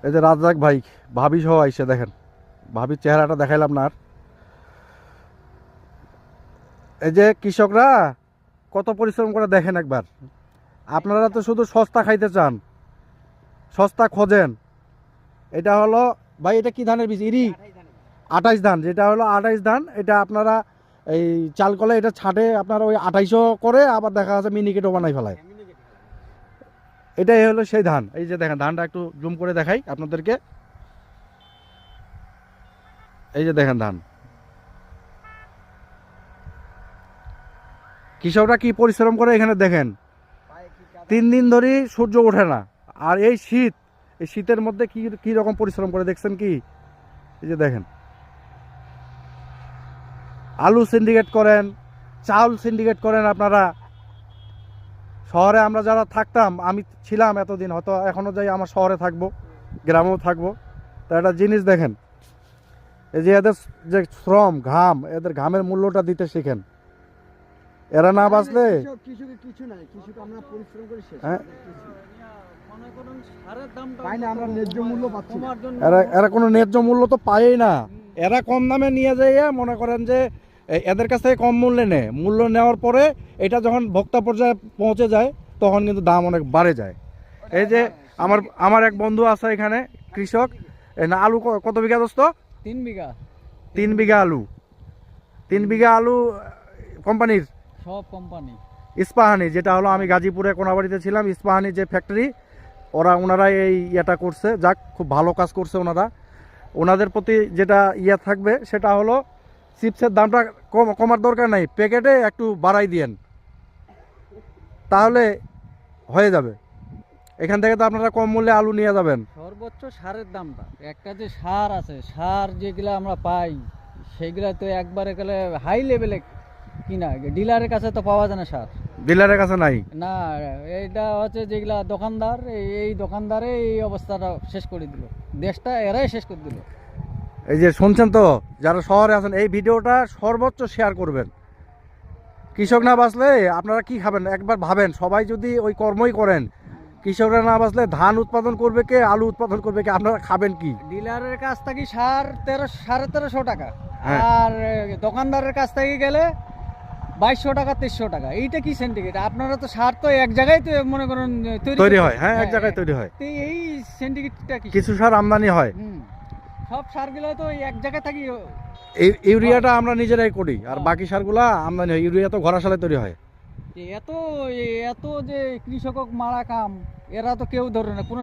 এই যে রাজ্জাক ভাই ভাবি সহ আইসে দেখেন, ভাবির চেহারাটা দেখাইলাম না আর। এই যে কৃষকরা কত পরিশ্রম করে দেখেন একবার। আপনারা তো শুধু সস্তা খাইতে চান, সস্তা খোঁজেন। এটা হলো ভাই, এটা কি ধানের বীজ? ইরি 28 ধান, যেটা হলো 28 ধান। এটা আপনারা এই চাল কলে এটা ছাটে আপনারা ওই 2800 করে, আবার দেখা যাচ্ছে মিনিকেটও বানাই ফেলায়। এটাই হলো সেই ধান। এই যে দেখেন ধানটা একটু জুম করে দেখাই আপনাদেরকে। এই যে দেখেন ধান, কৃষকরা কি পরিশ্রম করে এখানে দেখেন। 3 দিন ধরে সূর্য ওঠে না, আর এই শীত, এই শীতের মধ্যে কি কি রকম পরিশ্রম করে দেখছেন কি? এই যে দেখেন, আলু সিন্ডিকেট করেন, চাউল সিন্ডিকেট করেন আপনারা। শহরে আমরা যারা থাকতাম, আমি ছিলাম এতদিন, হয়তো এখনো যাই, আমার শহরে থাকবো, গ্রামেও থাকবো, তা একটা জিনিস দেখেন, এই যে এদের যে শ্রম ঘাম, এদের ঘামের মূল্যটা দিতে শিখেন। এরা না বাঁচলে কৃষকের কিছু নাই, কৃষক আমরা পরিশ্রম করে শেষ। হ্যাঁ, মনে করুন সারের দামটা পাই না, আমরা ন্যায্য মূল্য পাচ্ছি না। এরা এরা কোনো ন্যায্য মূল্য তো পায়ই না। এরা কম দামে নিয়ে যাইয়া মনে করেন যে এদের কাছ থেকে কম মূল্যে নেয়। মূল্য নেওয়ার পরে এটা যখন ভোক্তা পর্যায়ে পৌঁছে যায়, তখন কিন্তু দাম অনেক বাড়ে যায়। এই যে আমার আমার এক বন্ধু আছে এখানে, কৃষক। না, আলু কত বিঘা দোস্ত? 3 বিঘা। 3 বিঘা আলু। 3 বিঘা আলু কোম্পানির সব কোম্পানি। ইস্পাহানি, যেটা হলো, আমি গাজীপুরে কোনাবাড়িতে ছিলাম, ইস্পাহানি যে ফ্যাক্টরি, ওনারাই এই ইয়েটা করছে। যাক, খুব ভালো কাজ করছে ওনারা। ওনাদের প্রতি যেটা ইয়ে থাকবে সেটা হলো, চিপসের দামটা কমার দরকার নাই, প্যাকেটে একটু বাড়াই দিয়েন, তাহলে হয়ে যাবে। এখান থেকে তো আপনারা কম মূল্যে আলু নিয়ে যাবেন। সর্বোচ্চ সারের দামটা, একটা যে সার আছে, সার যেগুলো আমরা পাই সেগুলা তো একবারে গেলে হাই লেভেলে কিনা, ডিলারের কাছে তো পাওয়া যায় না সার। ডিলারের কাছে নাই। না, এইটা হচ্ছে যেগুলা দোকানদার, এই দোকানদারে এই অবস্থাটা শেষ করে দিল, দেশটা এরাই শেষ করে দিল। এই যে শুনছেন তো, যারা শহরে আছেন, এই ভিডিওটা সর্বোচ্চ শেয়ার করবেন। কৃষক না বাঁচলে আপনারা কি খাবেন একবার ভাবেন। সবাই যদি ওই কর্মই করেন, কৃষকরা না বাঁচলে ধান উৎপাদন করবে কে, আলু উৎপাদন করবে কে, আপনারা খাবেন কি? ডিলারের কাছ থেকে সার 1300 টাকা, হ্যাঁ। আর দোকানদারের কাছ থেকে গেলে 2200 টাকা 2300 টাকা। এইটা কি সিন্ডিকেট? আপনারা তো সার তো এক জায়গায় তো মনে করেন তৈরি হয়, হ্যাঁ, এক জায়গায় তৈরি হয়। তো এই সিন্ডিকেটটা কি? কিছু সার আমদানি হয়। সব সারগুলো তো এক জায়গায় থাকি। এই ইউরিয়াটা আমরা নিজেরাই করি, আর বাকি সারগুলা আমদানি হয়। ইউরিয়া তো ঘরাশালে তৈরি হয়। এত এত যে কৃষক মারা কাম, এরা তো কেউ ধরে না কোনো।